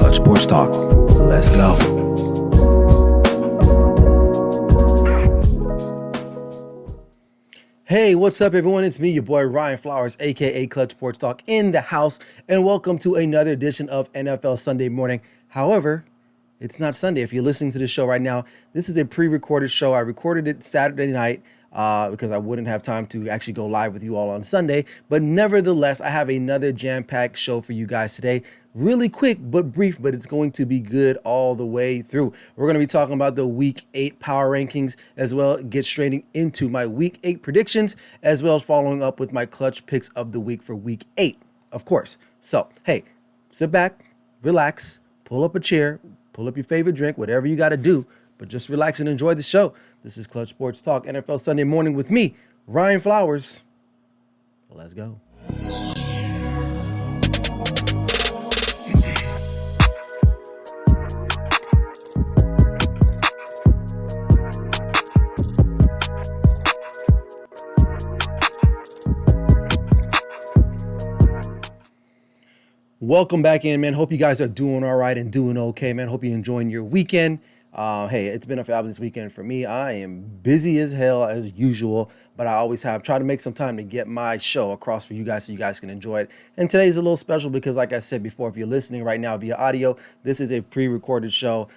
Clutch Sports Talk. Let's go. Hey, what's up, everyone? It's me, your boy Ryan Flowers, aka Clutch Sports Talk, in the house, and welcome to another edition of NFL Sunday Morning. However, it's not Sunday. If you're listening to this show right now, this is a pre-recorded show. I recorded it Saturday night because I wouldn't have time to actually go live with you all on Sunday. But nevertheless, I have another jam-packed show for you guys today. Really quick but brief, but it's going to be good all the way through. We're going to be talking about the Week 8 power rankings, as well get straight into my Week 8 predictions, as well as following up with my clutch picks of the week for Week 8, of course. So, hey, sit back, relax, pull up a chair, pull up your favorite drink, whatever you got to do, but just relax and enjoy the show. This is Clutch Sports Talk, NFL Sunday Morning with me, Ryan Flowers. Let's go. Welcome back in, man. Hope you guys are doing all right and doing okay, man. Hope you're enjoying your weekend. Hey, it's been a fabulous weekend for me. I am busy as hell as usual, but I always try to make some time to get my show across for you guys so you guys can enjoy it. And today's a little special because, like I said before, if you're listening right now via audio, this is a pre-recorded show.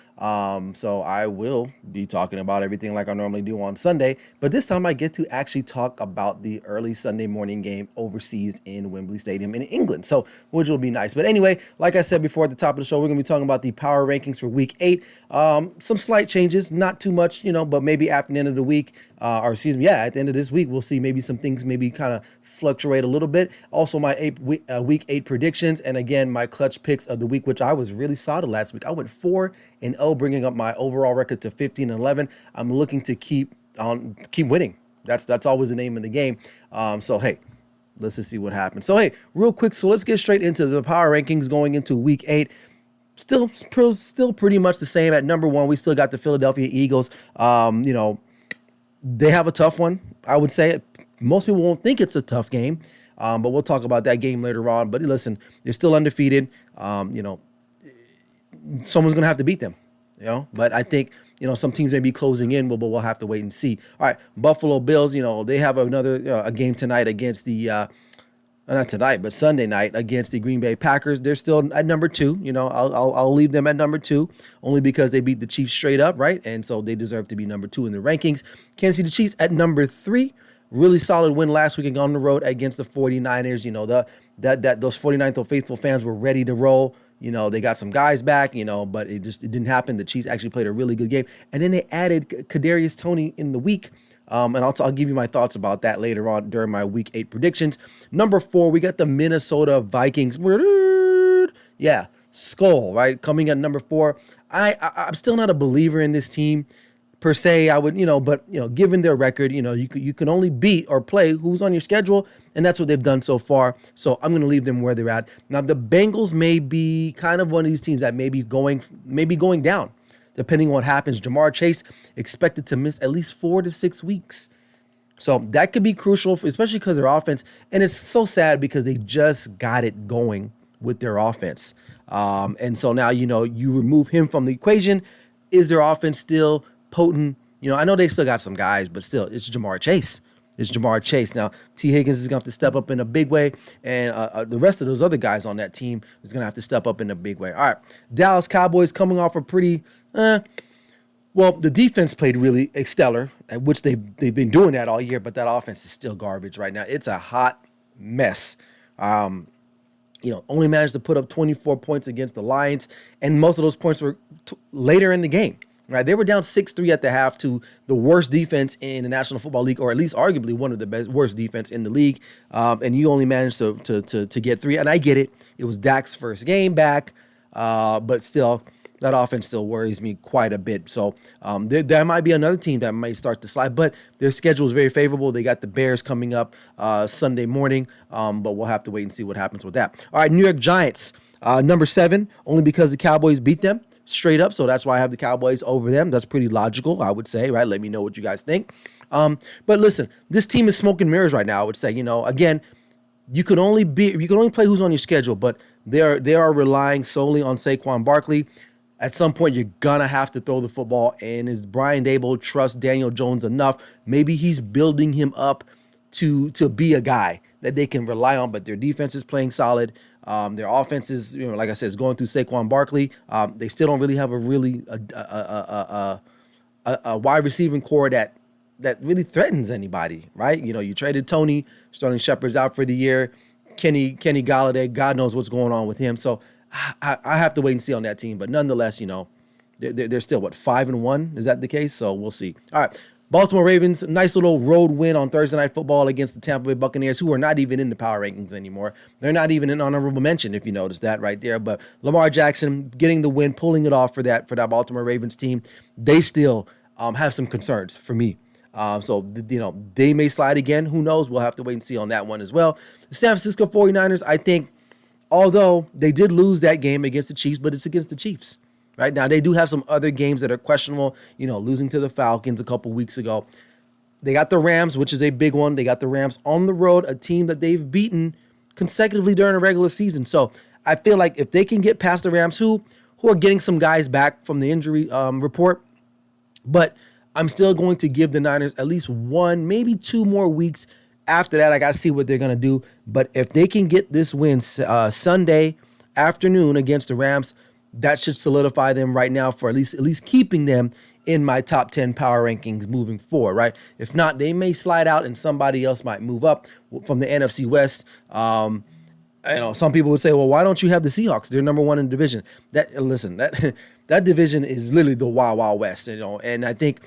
So I will be talking about everything like I normally do on Sunday, but this time I get to actually talk about the early Sunday morning game overseas in Wembley Stadium in England. So, which will be nice. But anyway, like I said before at the top of the show, we're going to be talking about the power rankings for Week 8. Some slight changes, not too much, but maybe after the end of the week, at the end of this week, we'll see maybe some things maybe kind of fluctuate a little bit. Also, my Week 8 predictions, and again, my clutch picks of the week, which I was really solid last week. I went 4-0, bringing up my overall record to 15-11. I'm looking to keep winning. That's always the name of the game. So hey, let's just see what happens. So hey, real quick, so let's get straight into the power rankings going into Week 8. Still pretty much the same. At number 1, we still got the Philadelphia Eagles. They have a tough one, I would say. Most people won't think it's a tough game, but we'll talk about that game later on. But listen, they're still undefeated. Someone's going to have to beat them, But I think, some teams may be closing in, but we'll have to wait and see. All right, Buffalo Bills, they have another a game tonight against the not tonight, but Sunday night against the Green Bay Packers. They're still at number 2. I'll leave them at number 2 only because they beat the Chiefs straight up, right? And so they deserve to be number 2 in the rankings. Kansas City Chiefs at number 3. Really solid win last week on the road against the 49ers. Those 49th faithful fans were ready to roll. They got some guys back, but it didn't happen. The Chiefs actually played a really good game. And then they added Kadarius Toney in the week. And I'll give you my thoughts about that later on during my Week 8 predictions. Number 4, we got the Minnesota Vikings. Yeah, Skull, right? Coming at number 4. I'm still not a believer in this team per se. I would, but given their record, you can only beat or play who's on your schedule, and that's what they've done so far. So I'm going to leave them where they're at. Now the Bengals may be kind of one of these teams that may be going down. Depending on what happens, Jamar Chase expected to miss at least 4 to 6 weeks. So that could be crucial, especially because their offense, and it's so sad because they just got it going with their offense. And so now, you remove him from the equation. Is their offense still potent? I know they still got some guys, but still, it's Jamar Chase. Now, T. Higgins is going to have to step up in a big way, and the rest of those other guys on that team is going to have to step up in a big way. All right, Dallas Cowboys coming off a pretty... Well, the defense played really stellar, at which they've been doing that all year, but that offense is still garbage right now. It's a hot mess. Only managed to put up 24 points against the Lions, and most of those points were later in the game. Right, they were down 6-3 at the half to the worst defense in the National Football League, or at least arguably one of the worst defense in the league. And you only managed to get 3. And I get it; it was Dak's first game back, but still, that offense still worries me quite a bit. So there might be another team that might start to slide, but their schedule is very favorable. They got the Bears coming up Sunday morning, but we'll have to wait and see what happens with that. All right, New York Giants, number 7, only because the Cowboys beat them straight up, so that's why I have the Cowboys over them. That's pretty logical, I would say, right? Let me know what you guys think. But listen, this team is smoke and mirrors right now, I would say. Again, you can only play who's on your schedule, but they are relying solely on Saquon Barkley. At some point, you're gonna have to throw the football, and is Brian Dable trust Daniel Jones enough? Maybe he's building him up to be a guy that they can rely on. But their defense is playing solid. Their offense is, like I said, is going through Saquon Barkley. They still don't really have a wide receiving core that really threatens anybody, right? You traded Tony, Sterling Shepard's out for the year. Kenny Galladay, God knows what's going on with him. So I have to wait and see on that team. But nonetheless, they're still, what, 5-1? Is that the case? So we'll see. All right. Baltimore Ravens, nice little road win on Thursday Night Football against the Tampa Bay Buccaneers, who are not even in the power rankings anymore. They're not even an honorable mention, if you notice that right there. But Lamar Jackson getting the win, pulling it off for that Baltimore Ravens team. They still have some concerns for me. So they may slide again. Who knows? We'll have to wait and see on that one as well. The San Francisco 49ers, I think, although they did lose that game against the Chiefs, but it's against the Chiefs. Right now, they do have some other games that are questionable, losing to the Falcons a couple weeks ago. They got the Rams, which is a big one. They got the Rams on the road, a team that they've beaten consecutively during a regular season. So I feel like if they can get past the Rams, who are getting some guys back from the injury report, but I'm still going to give the Niners at least 1, maybe 2 more weeks. After that, I got to see what they're going to do. But if they can get this win Sunday afternoon against the Rams, that should solidify them right now for at least keeping them in my top 10 power rankings moving forward, right? If not, they may slide out and somebody else might move up from the NFC West. Some people would say, well, why don't you have the Seahawks? They're number 1 in the division. That division is literally the Wild Wild West, and I think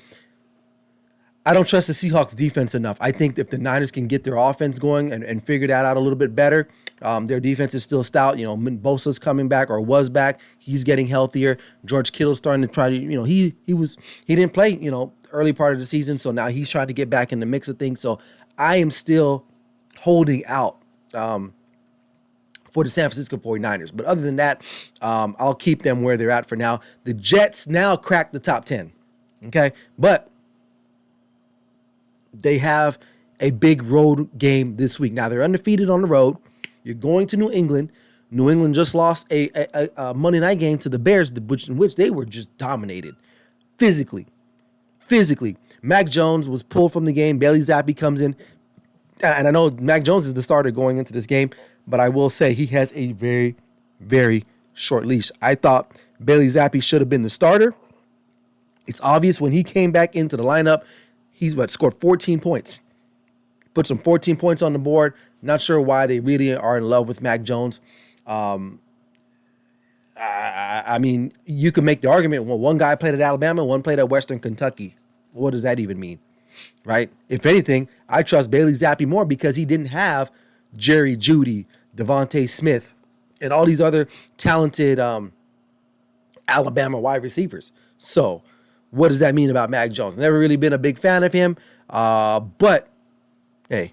I don't trust the Seahawks defense enough. I think if the Niners can get their offense going and figure that out a little bit better, their defense is still stout. Bosa's coming back or was back. He's getting healthier. George Kittle's starting to try to, he didn't play, early part of the season. So now he's trying to get back in the mix of things. So I am still holding out for the San Francisco 49ers. But other than that, I'll keep them where they're at for now. The Jets now cracked the top 10. Okay. But they have a big road game this week. Now, they're undefeated on the road. You're going to New England. New England just lost a Monday night game to the Bears, in which they were just dominated physically. Mac Jones was pulled from the game. Bailey Zappi comes in. And I know Mac Jones is the starter going into this game, but I will say he has a very, very short leash. I thought Bailey Zappi should have been the starter. It's obvious when he came back into the lineup, he scored 14 points. Put some 14 points on the board. Not sure why they really are in love with Mac Jones. I mean, you could make the argument, well, one guy played at Alabama, one played at Western Kentucky. What does that even mean? Right? If anything, I trust Bailey Zappi more because he didn't have Jerry Jeudy, Devontae Smith, and all these other talented Alabama wide receivers. So what does that mean about Mac Jones? Never really been a big fan of him, but hey,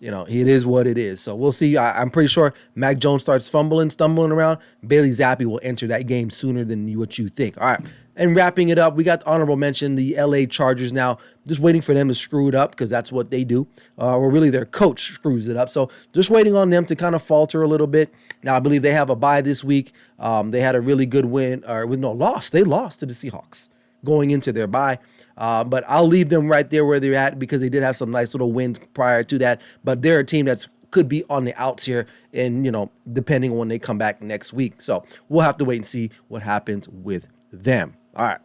it is what it is. So we'll see. I'm pretty sure Mac Jones starts stumbling around. Bailey Zappi will enter that game sooner than what you think. All right. And wrapping it up, we got the honorable mention, the LA Chargers now. Just waiting for them to screw it up because that's what they do. Or really their coach screws it up. So just waiting on them to kind of falter a little bit. Now, I believe they have a bye this week. They had a really good win. Loss. They lost to the Seahawks going into their bye. But I'll leave them right there where they're at because they did have some nice little wins prior to that. But they're a team that's could be on the outs here and, depending on when they come back next week. So we'll have to wait and see what happens with them. All right.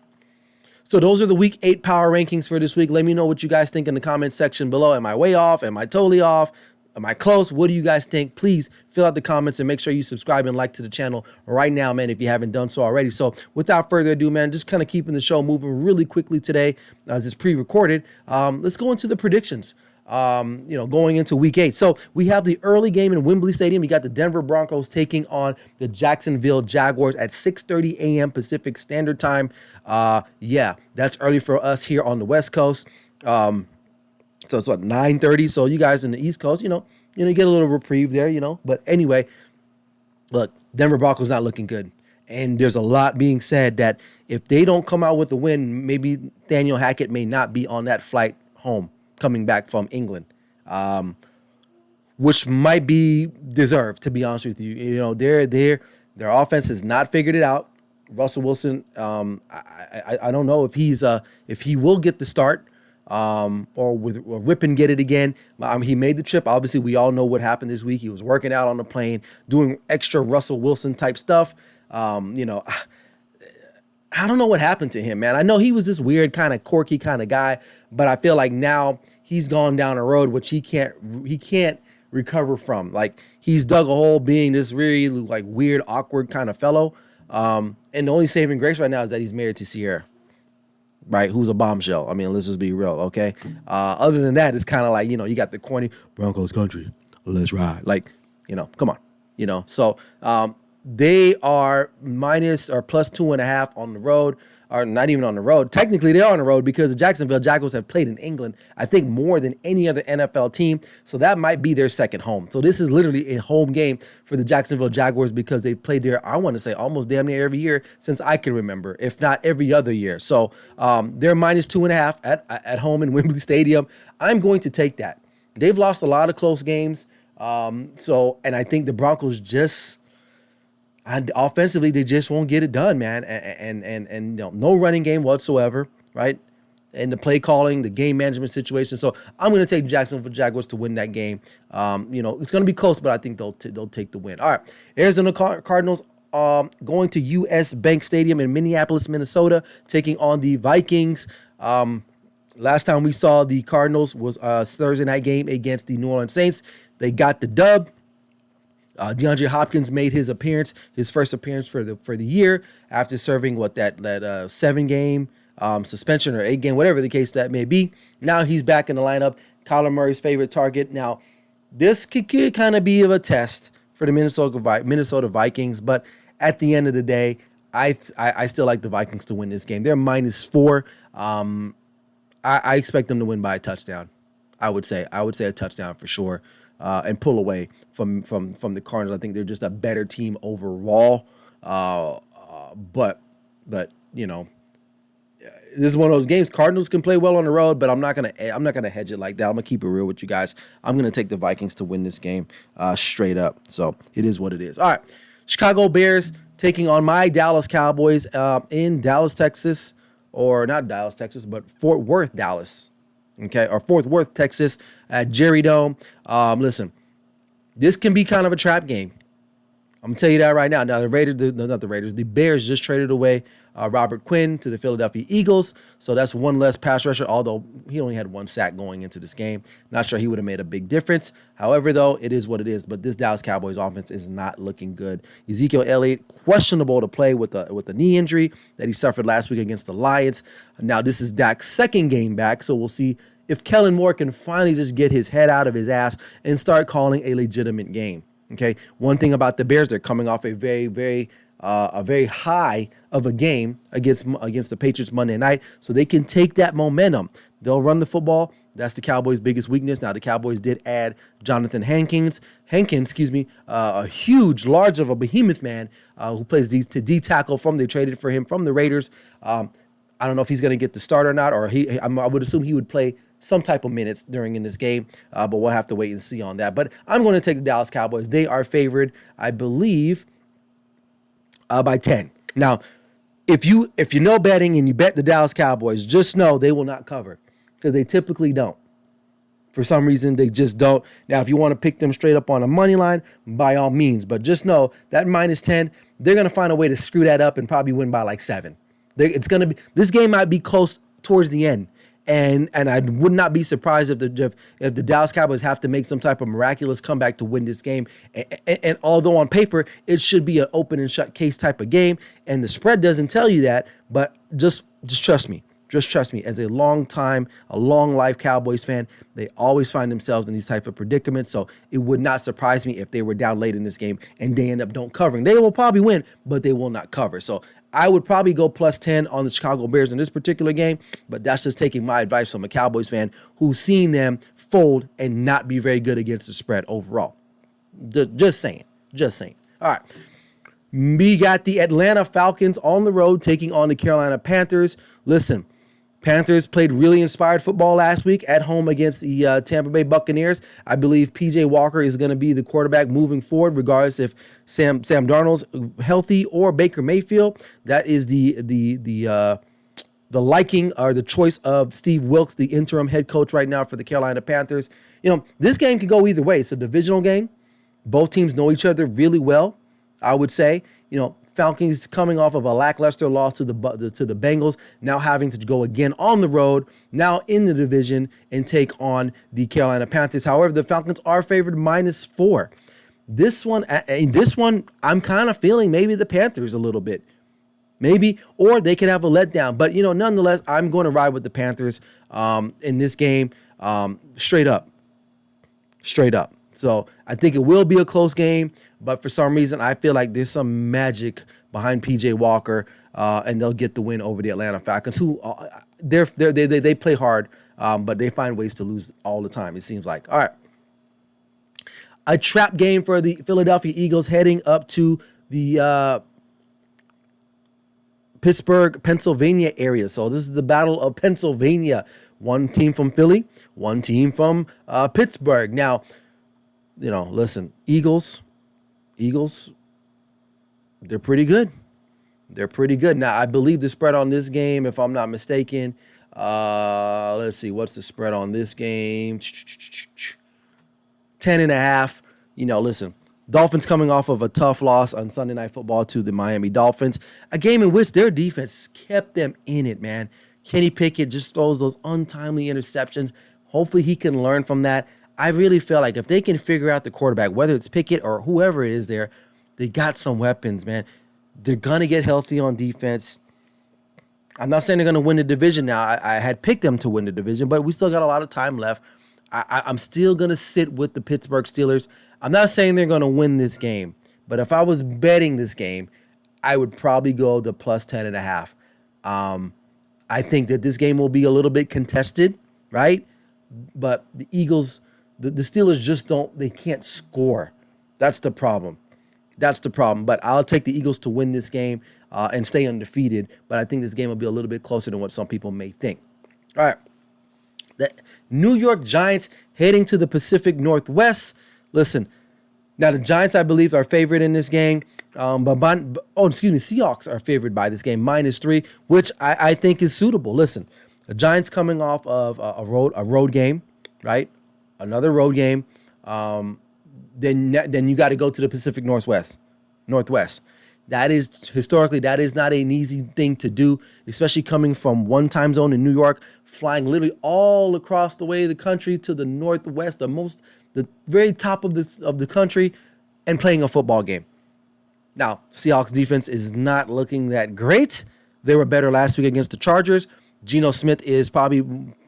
So those are the week 8 power rankings for this week. Let me know what you guys think in the comments section below. Am I way off? Am I totally off? Am I close? What do you guys think? Please fill out the comments and make sure you subscribe and like to the channel right now, man, if you haven't done so already. So without further ado, man, just kind of keeping the show moving really quickly today as it's pre-recorded. Let's go into the predictions. Going into week 8. So we have the early game in Wembley Stadium. You got the Denver Broncos taking on the Jacksonville Jaguars at 6:30 a.m. Pacific Standard Time. That's early for us here on the West Coast. So it's 9:30. So you guys in the East Coast, you get a little reprieve there, But anyway, look, Denver Broncos not looking good. And there's a lot being said that if they don't come out with a win, maybe Daniel Hackett may not be on that flight home coming back from England. which might be deserved, to be honest with you. You know, their offense has not figured it out. Russell Wilson, I don't know if he will get the start, or rip and get it again. He made the trip. Obviously, we all know what happened this week. He was working out on the plane, doing extra Russell Wilson type stuff. You know, I don't know what happened to him, man. I know he was this weird kind of quirky kind of guy, but I feel like now he's gone down a road which he can't recover from. Like, he's dug a hole being this really like weird, awkward kind of fellow. And the only saving grace right now is that he's married to Sierra, right? Who's a bombshell. I mean, let's just be real, okay? Other than that, it's kind of like, you know, you got the corny Broncos country, let's ride. Like, you know, come on, you know. So they are minus or plus 2.5 on the road, or not even on the road. Technically, they are on the road because the Jacksonville Jaguars have played in England, I think, more than any other NFL team. So that might be their second home. So this is literally a home game for the Jacksonville Jaguars because they've played there, I want to say, almost damn near every year since I can remember, if not every other year. So they're minus 2.5 at home in Wembley Stadium. I'm going to take that. They've lost a lot of close games. And I think the Broncos just... And offensively, they just won't get it done, man. And you know, no running game whatsoever, right? And the play calling, the game management situation. So I'm going to take Jacksonville Jaguars to win that game. You know, it's going to be close, but I think they'll take the win. All right, Arizona Cardinals going to US Bank Stadium in Minneapolis, Minnesota, taking on the Vikings. Last time we saw the Cardinals was Thursday night game against the New Orleans Saints. They got the dub. DeAndre Hopkins made his first appearance for the year after serving that 7-game suspension or 8-game, whatever the case that may be. Now he's back in the lineup. Kyler Murray's favorite target. Now, this could kind of be of a test for the Minnesota Vikings, but at the end of the day, I still like the Vikings to win this game. They're -4. I expect them to win by a touchdown. I would say a touchdown for sure. And pull away from the Cardinals. I think they're just a better team overall. But you know, this is one of those games. Cardinals can play well on the road, but I'm not gonna hedge it like that. I'm gonna keep it real with you guys. I'm gonna take the Vikings to win this game straight up. So it is what it is. All right, Chicago Bears taking on my Dallas Cowboys in Dallas, Texas, or not Dallas, Texas, but Fort Worth, Dallas. Okay, or Fort Worth, Texas, at Jerry Dome. Listen, this can be kind of a trap game. I'm gonna tell you that right now. Now the Bears just traded away Robert Quinn to the Philadelphia Eagles, so that's one less pass rusher. Although he only had 1 sack going into this game, not sure he would have made a big difference. However, though, it is what it is. But this Dallas Cowboys offense is not looking good. Ezekiel Elliott questionable to play with a knee injury that he suffered last week against the Lions. Now this is Dak's second game back, so we'll see if Kellen Moore can finally just get his head out of his ass and start calling a legitimate game. Okay, one thing about the Bears, they're coming off a very high of a game against the Patriots Monday night, so they can take that momentum. They'll run the football. That's the Cowboys' biggest weakness. Now, the Cowboys did add Jonathan Hankins, a huge, large of a behemoth man who plays D tackle they traded for him from the Raiders. I don't know if he's going to get the start or not, or I would assume he would play some type of minutes in this game, but we'll have to wait and see on that. But I'm going to take the Dallas Cowboys. They are favored, I believe, by 10. Now, if you know betting and you bet the Dallas Cowboys, just know they will not cover because they typically don't. For some reason, they just don't. Now, if you want to pick them straight up on a money line, by all means. But just know that -10, they're going to find a way to screw that up and probably win by like 7. This game might be close towards the end. And I would not be surprised if the Dallas Cowboys have to make some type of miraculous comeback to win this game. And although on paper it should be an open and shut case type of game, and the spread doesn't tell you that, but just trust me. Just trust me. As a long life Cowboys fan, they always find themselves in these type of predicaments. So it would not surprise me if they were down late in this game and they end up don't covering. They will probably win, but they will not cover. So I would probably go +10 on the Chicago Bears in this particular game, but that's just taking my advice from a Cowboys fan who's seen them fold and not be very good against the spread overall. Just saying. All right. We got the Atlanta Falcons on the road taking on the Carolina Panthers. Listen, Panthers played really inspired football last week at home against the Tampa Bay Buccaneers. I believe P.J. Walker is going to be the quarterback moving forward, regardless if Sam Darnold's healthy or Baker Mayfield. That is the liking or the choice of Steve Wilks, the interim head coach right now for the Carolina Panthers. This game could go either way. It's a divisional game. Both teams know each other really well, I would say. Falcons coming off of a lackluster loss to the Bengals, now having to go again on the road, now in the division, and take on the Carolina Panthers. However, the Falcons are favored -4. This one, I'm kind of feeling maybe the Panthers a little bit. Maybe, or they could have a letdown. But, nonetheless, I'm going to ride with the Panthers in this game straight up. So I think it will be a close game, but for some reason I feel like there's some magic behind P.J. Walker, and they'll get the win over the Atlanta Falcons, who they play hard, but they find ways to lose all the time, it seems like. All right, a trap game for the Philadelphia Eagles heading up to the Pittsburgh, Pennsylvania area. So this is the Battle of Pennsylvania. One team from Philly, one team from Pittsburgh. Now, listen, Eagles, they're pretty good. Now, I believe the spread on this game, if I'm not mistaken, let's see, what's the spread on this game? 10.5. Listen, Dolphins coming off of a tough loss on Sunday Night Football to the Miami Dolphins, a game in which their defense kept them in it, man. Kenny Pickett just throws those untimely interceptions. Hopefully he can learn from that. I really feel like if they can figure out the quarterback, whether it's Pickett or whoever it is there, they got some weapons, man. They're going to get healthy on defense. I'm not saying they're going to win the division now. I had picked them to win the division, but we still got a lot of time left. I'm still going to sit with the Pittsburgh Steelers. I'm not saying they're going to win this game, but if I was betting this game, I would probably go the plus 10.5. I think that this game will be a little bit contested, right? But the Eagles, the Steelers just they can't score. That's the problem. But I'll take the Eagles to win this game and stay undefeated. But I think this game will be a little bit closer than what some people may think. All right. The New York Giants heading to the Pacific Northwest. Listen, now the Giants, I believe, are favored in this game. Seahawks are favored by this game, -3, which I think is suitable. Listen, the Giants coming off of a road game, right? Another road game. Then you got to go to the Pacific Northwest. That is not an easy thing to do, especially coming from one time zone in New York, flying literally all across the way of the country to the Northwest, the very top of the country, and playing a football game. Now, Seahawks defense is not looking that great. They were better last week against the Chargers. Geno Smith is probably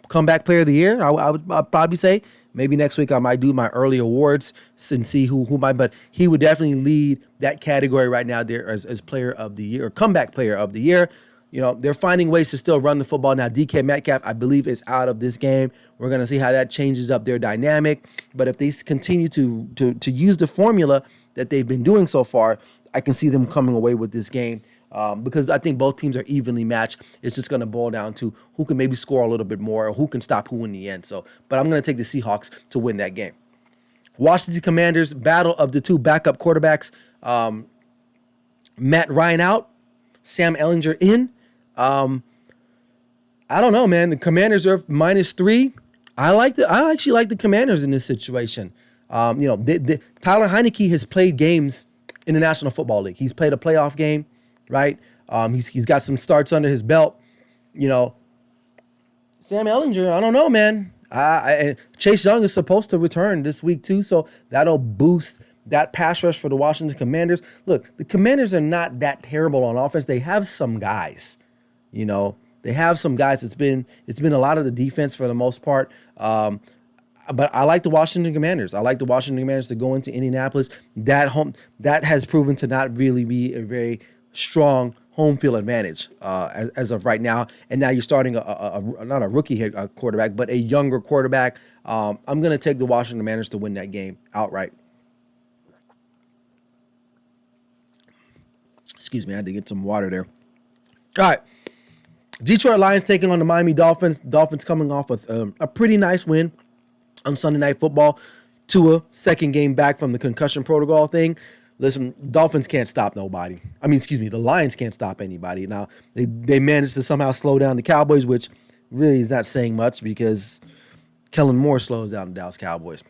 comeback player of the year. I'd probably say. Maybe next week I might do my early awards and see who might, but he would definitely lead that category right now there as player of the year or comeback player of the year. They're finding ways to still run the football. Now, DK Metcalf, I believe, is out of this game. We're going to see how that changes up their dynamic. But if they continue to use the formula that they've been doing so far, I can see them coming away with this game because I think both teams are evenly matched. It's just going to boil down to who can maybe score a little bit more or who can stop who in the end. But I'm going to take the Seahawks to win that game. Washington Commanders, battle of the two backup quarterbacks. Matt Ryan out, Sam Ehlinger in. I don't know, man. The Commanders are -3. I actually like the Commanders in this situation. Tyler Heineke has played games in the National Football League. He's played a playoff game, right? He's got some starts under his belt. Sam Ehlinger, I don't know, man. Chase Young is supposed to return this week too, so that'll boost that pass rush for the Washington Commanders. Look, the Commanders are not that terrible on offense. They have some guys. They have some guys. It's been a lot of the defense for the most part. But I like the Washington Commanders. I like the Washington Commanders to go into Indianapolis. That has proven to not really be a very strong home field advantage as of right now. And now you're starting not a rookie head quarterback, but a younger quarterback. I'm going to take the Washington Commanders to win that game outright. Excuse me, I had to get some water there. All right. Detroit Lions taking on the Miami Dolphins. Dolphins coming off with a pretty nice win on Sunday Night Football. Tua, second game back from the concussion protocol thing. Listen, Dolphins can't stop nobody. I mean, excuse me, the Lions can't stop anybody. Now, they managed to somehow slow down the Cowboys, which really is not saying much because Kellen Moore slows down the Dallas Cowboys.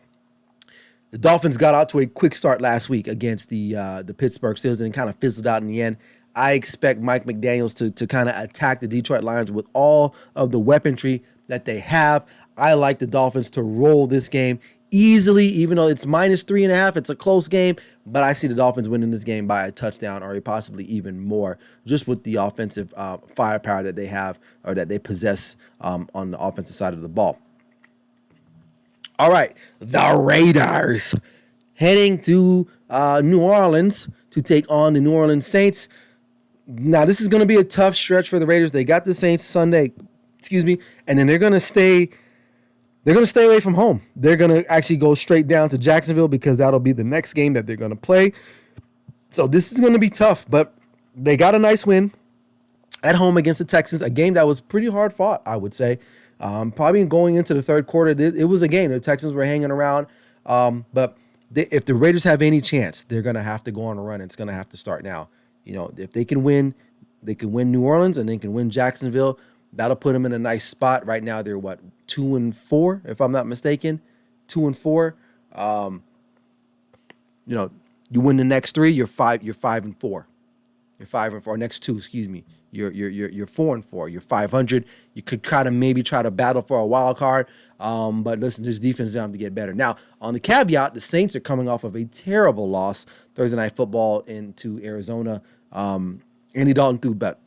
The Dolphins got out to a quick start last week against the Pittsburgh Steelers and kind of fizzled out in the end. I expect Mike McDaniels to kind of attack the Detroit Lions with all of the weaponry that they have. I like the Dolphins to roll this game easily, even though it's -3.5. It's a close game, but I see the Dolphins winning this game by a touchdown or possibly even more, just with the offensive firepower that they have or that they possess on the offensive side of the ball. All right, the Raiders heading to New Orleans to take on the New Orleans Saints. Now, this is going to be a tough stretch for the Raiders. They got the Saints Sunday, and then they're going to stay away from home. They're going to actually go straight down to Jacksonville because that'll be the next game that they're going to play. So this is going to be tough, but they got a nice win at home against the Texans, a game that was pretty hard fought, I would say. Probably going into the third quarter, it was a game. The Texans were hanging around, but if the Raiders have any chance, they're going to have to go on a run. It's going to have to start now. If they can win New Orleans and they can win Jacksonville. That'll put them in a nice spot. Right now, they're 2-4, if I'm not mistaken, 2-4. You win the next 3, you're 5-4. You're 5-4. Next 2, excuse me. You're 4-4. You're 500. You could maybe try to battle for a wild card. But listen, this defense is going to have to get better. Now, on the caveat, the Saints are coming off of a terrible loss Thursday Night Football into Arizona. Andy Dalton threw about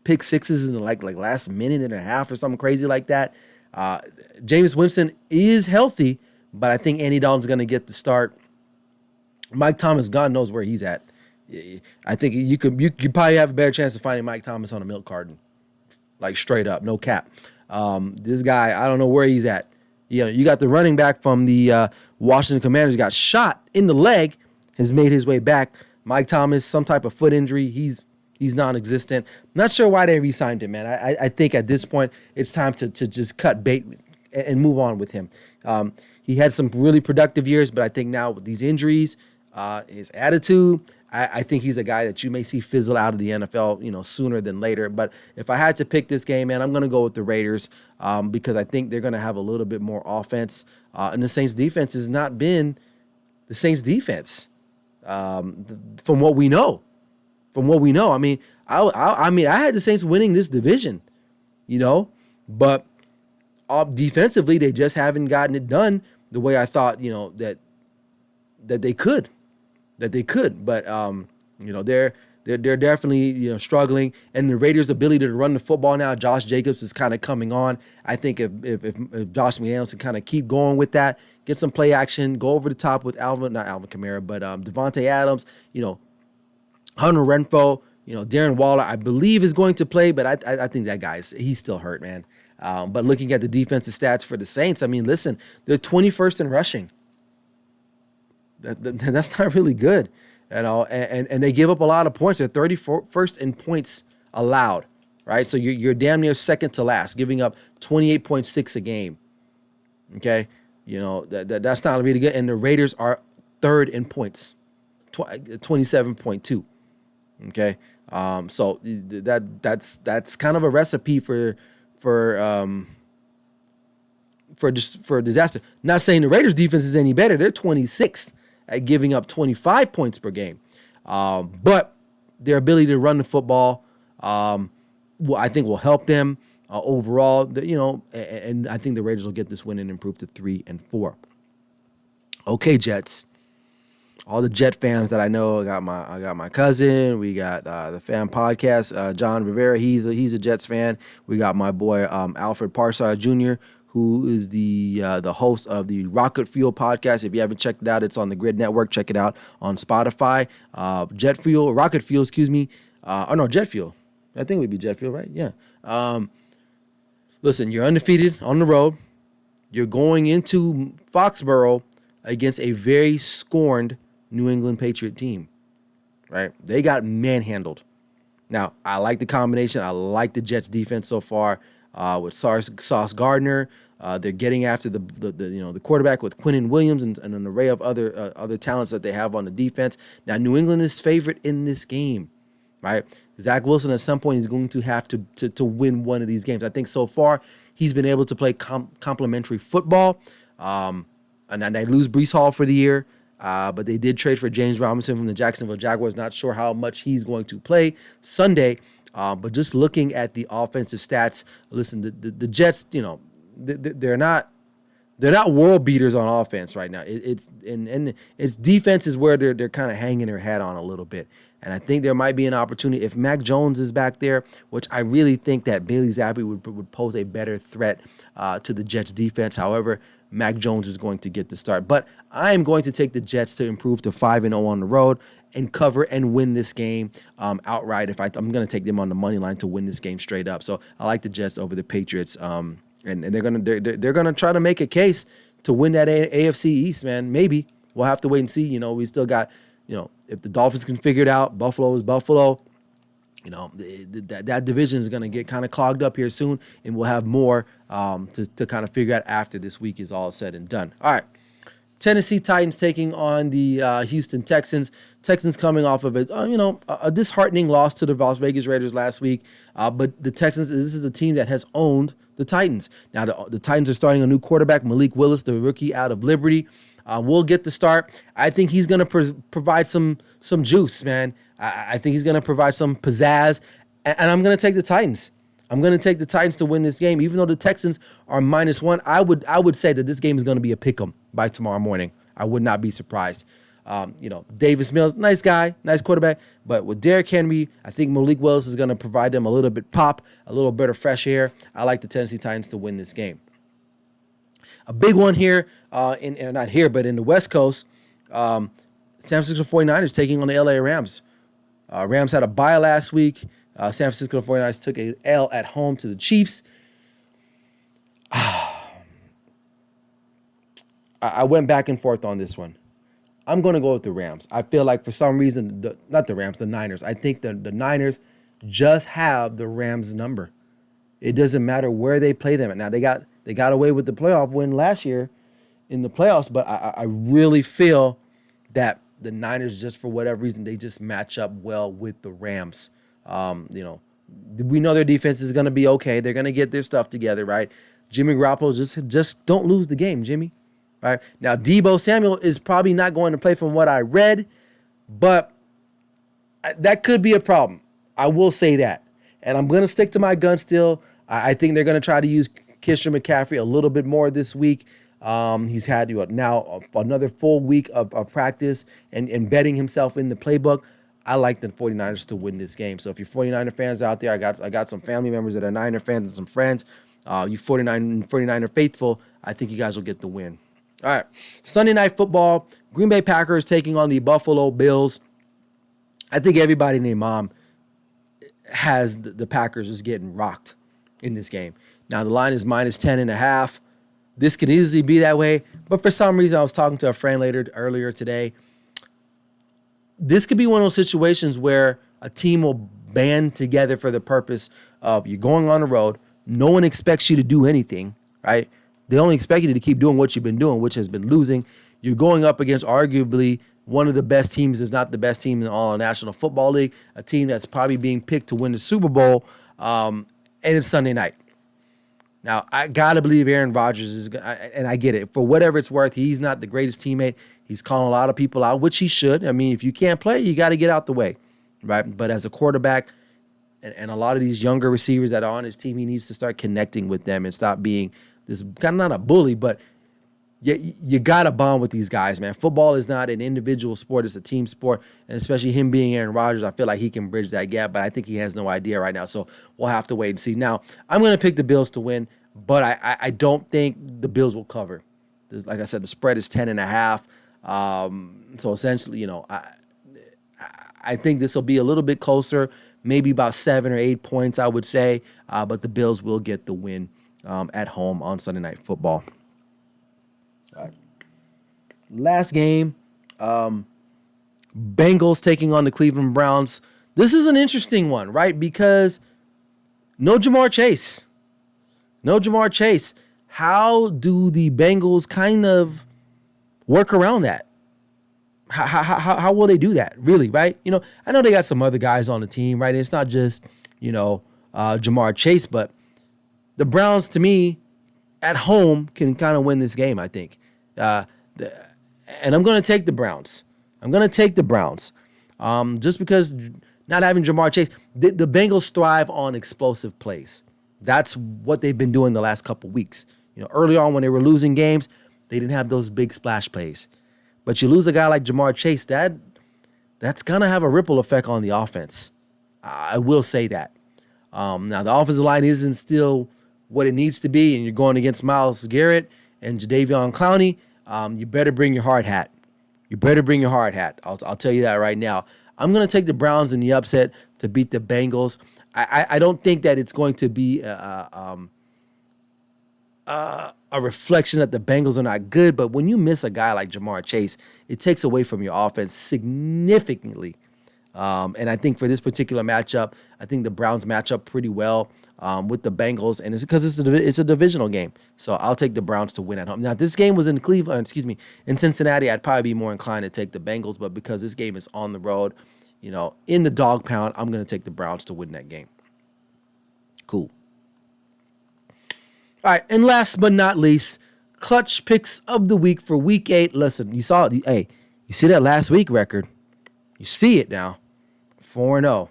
pick sixes in the like last minute and a half or something crazy like that. Jameis Winston is healthy, but I think Andy Dalton's going to get the start. Mike Thomas, God knows where he's at. I think you probably have a better chance of finding Mike Thomas on a milk carton, like straight up, no cap. This guy, I don't know where he's at. You got the running back from the Washington Commanders, got shot in the leg, has made his way back. Mike Thomas, some type of foot injury, he's non-existent. Not sure why they re-signed him, man. I think at this point it's time to just cut bait and move on with him. He had some really productive years, but I think now with these injuries, his attitude, I think he's a guy that you may see fizzle out of the NFL, sooner than later. But if I had to pick this game, man, I'm going to go with the Raiders because I think they're going to have a little bit more offense. And the Saints defense has not been the Saints defense from what we know. I mean, I had the Saints winning this division, but defensively they just haven't gotten it done the way I thought, that they could. But they're definitely struggling, and the Raiders' ability to run the football now. Josh Jacobs is kind of coming on. I think if Josh McDaniels can kind of keep going with that, get some play action, go over the top with not Alvin Kamara, but Devontae Adams, Hunter Renfrow, Darren Waller, I believe is going to play, but I think that he's still hurt, man. But looking at the defensive stats for the Saints, I mean, listen, they're 21st in rushing. That's not really good, and they give up a lot of points. They're 31st in points allowed, right? So you're damn near second to last, giving up 28.6 a game. Okay, that's not really good. And the Raiders are third in points, 27.2. Okay, so that's kind of a recipe for disaster. Not saying the Raiders defense is any better. They're 26th at giving up 25 points per game. But their ability to run the football, I think will help them overall. And I think the Raiders will get this win and improve to 3-4. Okay, Jets. All the Jet fans that I know, I got my cousin. We got the fan podcast, John Rivera. He's a Jets fan. We got my boy Alfred Parsard Jr., who is the host of the Rocket Fuel podcast. If you haven't checked it out, it's on the GRYD Network. Check it out on Spotify. Rocket Fuel, excuse me. Jet Fuel. I think it would be Jet Fuel, right? Yeah. Listen, you're undefeated on the road. You're going into Foxborough against a very scorned New England Patriot team, right? They got manhandled. Now, I like the combination. I like the Jets defense so far with Sauce Gardner. They're getting after the quarterback with Quinnen Williams and an array of other talents that they have on the defense. Now, New England is favorite in this game, right? Zach Wilson at some point is going to have to win one of these games. I think so far he's been able to play complementary football. And they lose Breece Hall for the year. But they did trade for James Robinson from the Jacksonville Jaguars. Not sure how much he's going to play Sunday. But just looking at the offensive stats, listen, the Jets, they're not world beaters on offense right now. It's defense is where they're kind of hanging their hat on a little bit. And I think there might be an opportunity if Mac Jones is back there, which I really think that Bailey Zappi would pose a better threat to the Jets defense. However, Mac Jones is going to get the start. But I am going to take the Jets to improve to 5-0 on the road and cover and win this game outright. I'm going to take them on the money line to win this game straight up. So I like the Jets over the Patriots. And they're gonna try to make a case to win that AFC East, man. Maybe we'll have to wait and see. We still got, if the Dolphins can figure it out, Buffalo is Buffalo. That division is going to get kind of clogged up here soon, and we'll have more to kind of figure out after this week is all said and done. All right, Tennessee Titans taking on the Houston Texans. Texans coming off of a disheartening loss to the Las Vegas Raiders last week, but the Texans, this is a team that has owned the Titans. Now the Titans are starting a new quarterback, Malik Willis, the rookie out of Liberty. Will get the start. I think he's going to provide some juice, man. I think he's going to provide some pizzazz, and I'm going to take the Titans. I'm going to take the Titans to win this game, even though the Texans are -1. I would say that this game is going to be a pick'em by tomorrow morning. I would not be surprised. Davis Mills, nice guy, nice quarterback, but with Derrick Henry, I think Malik Willis is going to provide them a little bit pop, a little bit of fresh air. I like the Tennessee Titans to win this game. A big one here, not here, but in the West Coast, San Francisco 49ers taking on the LA Rams. Rams had a bye last week. San Francisco 49ers took a L at home to the Chiefs. I went back and forth on this one. I'm going to go with the Rams. I feel like for some reason, the Niners. I think the Niners just have the Rams number. It doesn't matter where they play them. Now, they got away with the playoff win last year in the playoffs, but I really feel that the Niners, just for whatever reason, they just match up well with the Rams. We know their defense is going to be okay. They're going to get their stuff together, right? Jimmy Garoppolo, just don't lose the game, Jimmy. Right? Now, Deebo Samuel is probably not going to play from what I read, but that could be a problem. I will say that. And I'm going to stick to my gun still. I think they're going to try to use Christian McCaffrey a little bit more this week. He's had now another full week of practice and embedding himself in the playbook. I like the 49ers to win this game. So if you're 49er fans out there, I got some family members that are Niner fans and some friends. You 49er faithful, I think you guys will get the win. All right, Sunday Night Football, Green Bay Packers taking on the Buffalo Bills. I think everybody named Mom has the Packers just getting rocked in this game. Now, the line is -10.5. This could easily be that way, but for some reason, I was talking to a friend earlier today. This could be one of those situations where a team will band together for the purpose of you're going on the road. No one expects you to do anything, right? They only expect you to keep doing what you've been doing, which has been losing. You're going up against arguably one of the best teams, if not the best team in all of the National Football League, a team that's probably being picked to win the Super Bowl, and it's Sunday night. Now, I got to believe Aaron Rodgers is going to, and I get it. For whatever it's worth, he's not the greatest teammate. He's calling a lot of people out, which he should. I mean, if you can't play, you got to get out the way, right? But as a quarterback, and a lot of these younger receivers that are on his team, he needs to start connecting with them and stop being this kind of not a bully, but you got to bond with these guys, man. Football is not an individual sport. It's a team sport, and especially him being Aaron Rodgers, I feel like he can bridge that gap, but I think he has no idea right now, so we'll have to wait and see. Now, I'm going to pick the Bills to win, but I don't think the Bills will cover. Like I said, the spread is 10.5, so essentially, I think this will be a little bit closer, maybe about 7 or 8 points, I would say, but the Bills will get the win at home on Sunday Night Football. All right. Last game, Bengals taking on the Cleveland Browns. This is an interesting one, right? Because no Jamar Chase. No Jamar Chase. How do the Bengals kind of work around that? How will they do that, really, right? I know they got some other guys on the team, right? It's not just, Jamar Chase, but the Browns, to me, at home, can kind of win this game, I think. And I'm going to take the Browns. Just because not having Jamar Chase, the Bengals thrive on explosive plays. That's what they've been doing the last couple weeks. Early on when they were losing games, they didn't have those big splash plays. But you lose a guy like Jamar Chase, that's going to have a ripple effect on the offense. I will say that. Now, the offensive line isn't still what it needs to be, and you're going against Myles Garrett and Jadeveon Clowney. You better bring your hard hat. I'll tell you that right now. I'm going to take the Browns in the upset to beat the Bengals. I don't think that it's going to be a reflection that the Bengals are not good, but when you miss a guy like Jamar Chase, it takes away from your offense significantly. And I think for this particular matchup, I think the Browns match up pretty well with the Bengals, and it's because it's a divisional game. So I'll take the Browns to win at home. Now, if this game was in in Cincinnati, I'd probably be more inclined to take the Bengals, but because this game is on the road, in the dog pound, I'm going to take the Browns to win that game. Cool. All right, and last but not least, clutch picks of the week for Week 8. Listen, you saw it. Hey, you see that last week record? You see it now. 4-0.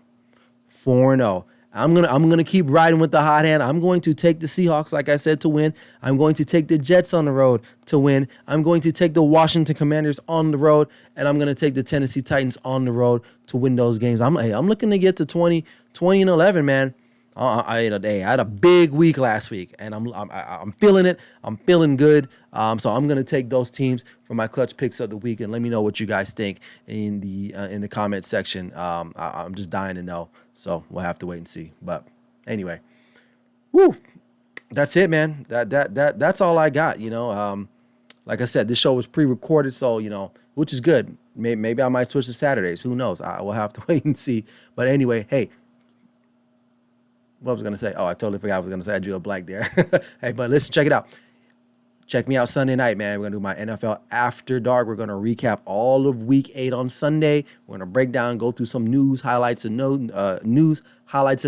4-0. I'm gonna keep riding with the hot hand. I'm going to take the Seahawks, like I said, to win. I'm going to take the Jets on the road to win. I'm going to take the Washington Commanders on the road, and I'm going to take the Tennessee Titans on the road to win those games. I'm looking to get to 20-11, man. I had a big week last week, and I'm feeling it. I'm feeling good. So I'm gonna take those teams for my clutch picks of the week, and let me know what you guys think in the comment section. I'm just dying to know. So we'll have to wait and see. But anyway, that's it, man. That's all I got. Like I said, this show was pre-recorded, so which is good. Maybe I might switch to Saturdays. Who knows? I will have to wait and see. But anyway, hey. What was I going to say? Oh, I totally forgot I was going to say. I drew a blank there. Hey, but listen, check it out. Check me out Sunday night, man. We're going to do my NFL After Dark. We're going to recap all of Week 8 on Sunday. We're going to break down, go through some news highlights and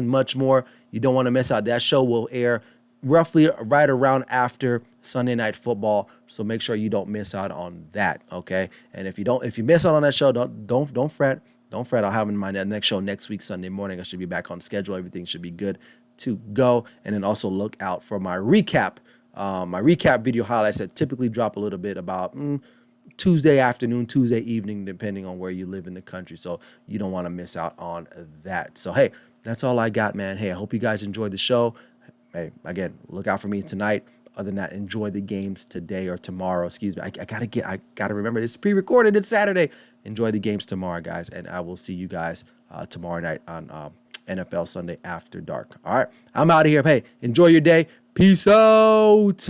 much more. You don't want to miss out. That show will air roughly right around after Sunday Night Football. So make sure you don't miss out on that, okay? And if you miss out on that show, don't fret. Don't fret. I'll have in my next show next week, Sunday morning. I should be back on schedule. Everything should be good to go. And then also look out for my recap video highlights that typically drop a little bit about Tuesday afternoon, Tuesday evening, depending on where you live in the country. So you don't want to miss out on that. So, hey, that's all I got, man. Hey, I hope you guys enjoyed the show. Hey, again, look out for me tonight. Other than that, enjoy the games today or tomorrow. Excuse me. I gotta remember it's pre-recorded. It's Saturday. Enjoy the games tomorrow, guys, and I will see you guys tomorrow night on NFL Sunday After Dark. All right, I'm out of here. Hey, enjoy your day. Peace out.